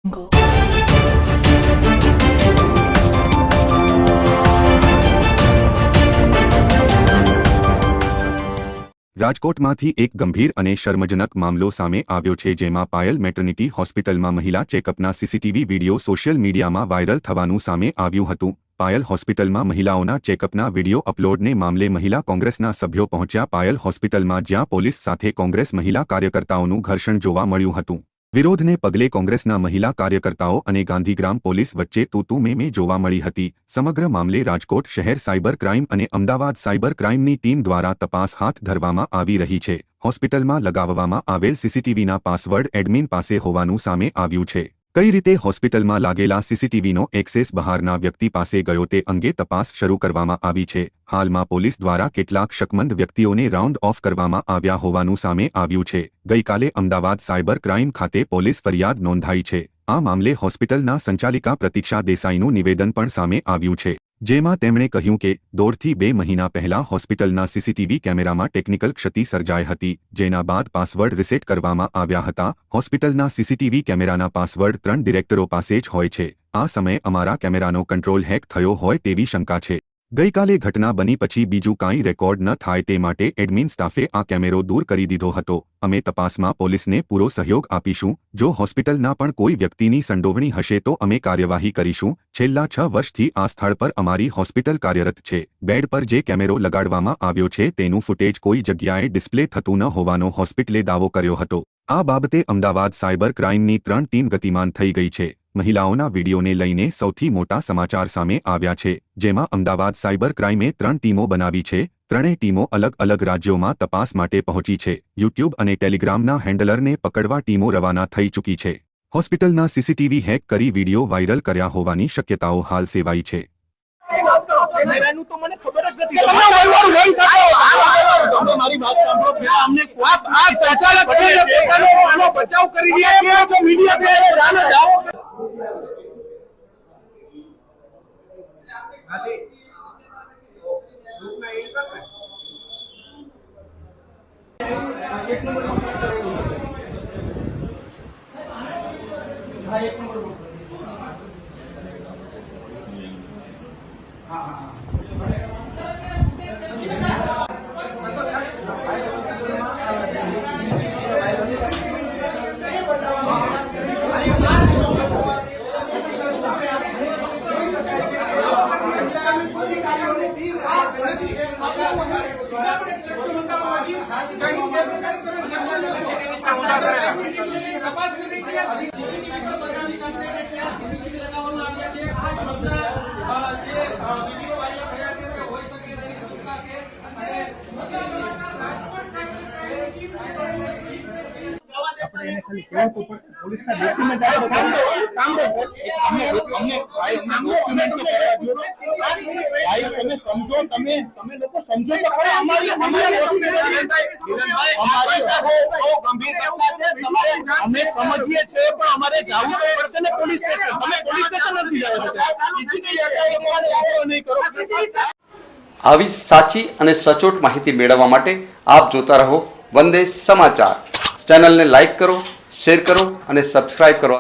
રાજકોટમાંથી એક ગંભીર અને શર્મજનક મામલો સામે આવ્યો છે, જેમાં પાયલ મેટર્નિટી હોસ્પિટલમાં મહિલા ચેકઅપના સીસીટીવી વિડીયો સોશિયલ મીડિયામાં વાયરલ થવાનું સામે આવ્યું હતું। પાયલ હોસ્પિટલમાં મહિલાઓના ચેકઅપના વિડીયો અપલોડને મામલે મહિલા કોંગ્રેસના સભ્યો પહોંચ્યા પાયલ હોસ્પિટલમાં, જ્યાં પોલીસ સાથે કોંગ્રેસ મહિલા કાર્યકર્તાઓનું ઘર્ષણ જોવા મળ્યું હતું। વિરોધને પગલે કોંગ્રેસના મહિલા કાર્યકર્તાઓ અને ગાંધીગ્રામ પોલીસ વચ્ચે તૂતુ મેમે જોવા મળી હતી। સમગ્ર મામલે રાજકોટ શહેર સાયબર ક્રાઇમ અને અમદાવાદ સાયબર ક્રાઇમની ટીમ દ્વારા તપાસ હાથ ધરવામાં આવી રહી છે। હોસ્પિટલમાં લગાવવામાં આવેલ સીસીટીવીના પાસવર્ડ એડમિન પાસે હોવાનું સામે આવ્યું છે। કઈ રીતે હોસ્પિટલમાં લાગેલા સીસીટીવીનો એક્સેસ બહારના વ્યક્તિ પાસે ગયો તે અંગે તપાસ શરૂ કરવામાં આવી છે। હાલમાં પોલીસ દ્વારા કેટલાક શકમંદ વ્યક્તિઓને રાઉન્ડ ઓફ કરવામાં આવ્યા હોવાનું સામે આવ્યું છે। ગઈકાલે અમદાવાદ સાયબર ક્રાઇમ ખાતે પોલીસ ફરિયાદ નોંધાઈ છે। આ મામલે હોસ્પિટલના સંચાલિકા પ્રતીક્ષા દેસાઈનું નિવેદન પણ સામે આવ્યું છે, જેમાં તેમણે કહ્યું કે 1.5 થી 2 મહિના પહેલા હોસ્પિટલના સીસીટીવી કેમેરામાં ટેકનિકલ ક્ષતિ સર્જાઈ હતી, જેના બાદ પાસવર્ડ રીસેટ કરવામાં આવ્યા હતા। હોસ્પિટલના સીસીટીવી કેમેરાના પાસવર્ડ 3 ડિરેક્ટરો પાસે જ હોય છે। આ સમયે અમારા કેમેરાનો કંટ્રોલ હેક થયો હોય તેવી શંકા છે। ગઈકાલે ઘટના બની પછી બીજું કાંઈ રેકોર્ડ ન થાય તે માટે એડમિન સ્ટાફે આ કેમેરો દૂર કરી દીધો હતો। અમે તપાસમાં પોલીસને પૂરો સહયોગ આપીશું। જો હોસ્પિટલના પણ કોઈ વ્યક્તિની સંડોવણી હશે તો અમે કાર્યવાહી કરીશું। છેલ્લા 6 વર્ષથી આ સ્થળ પર અમારી હોસ્પિટલ કાર્યરત છે। બેડ પર જે કેમેરો લગાડવામાં આવ્યો છે તેનું ફૂટેજ કોઈ જગ્યાએ ડિસ્પ્લે થતું ન હોવાનો હોસ્પિટલે દાવો કર્યો હતો। આ બાબતે અમદાવાદ સાયબર ક્રાઇમની 3 ટીમ ગતિમાન થઈ ગઈ છે। મહિલાઓના વિડીયોને લઈને સૌથી મોટા સમાચાર સામે આવ્યા છે, જેમાં અમદાવાદ સાયબર ક્રાઇમે 3 ટીમો બનાવી છે। ત્રણેય ટીમો અલગ અલગ રાજ્યોમાં તપાસ માટે પહોંચી છે। યુટ્યુબ અને ટેલિગ્રામના હેન્ડલરને પકડવા ટીમો રવાના થઈ ચૂકી છે। હોસ્પિટલના સીસીટીવી હેક કરી વિડીયો વાયરલ કર્યા હોવાની શક્યતાઓ હાલ સેવાઈ છે। કેમેરાનું તો મને ખબર જ નથી। તમે વહીવટ લઈ શકો, તમે મારી વાત સાંભળો। પહેલા અમને આ સંચાલક છે જે પોતાનો બચાવ કરી રહ્યા છે, તો મીડિયા પે જાણે જાઓ। હાજી ગ્રુપમાં એડ કર ને। એક નંબર હા, એક નંબર હા હા પોલીસના ડોક્યુમેન્ટ સાંભળો અમને તમે સમજો, તમે લોકો સમજો તો ખરા। અમારી અમે સમજીએ છીએ, પણ અમારે જવું તો પડશે ને પોલીસ સ્ટેશન। તમે પોલીસ સ્ટેશન નથી જવા। આવી સાચી અને સચોટ માહિતી મેળવવા માટે આપ જોતા રહો વંદે સમાચાર। ચેનલને લાઈક કરો, શેર કરો અને સબસ્ક્રાઇબ કરો।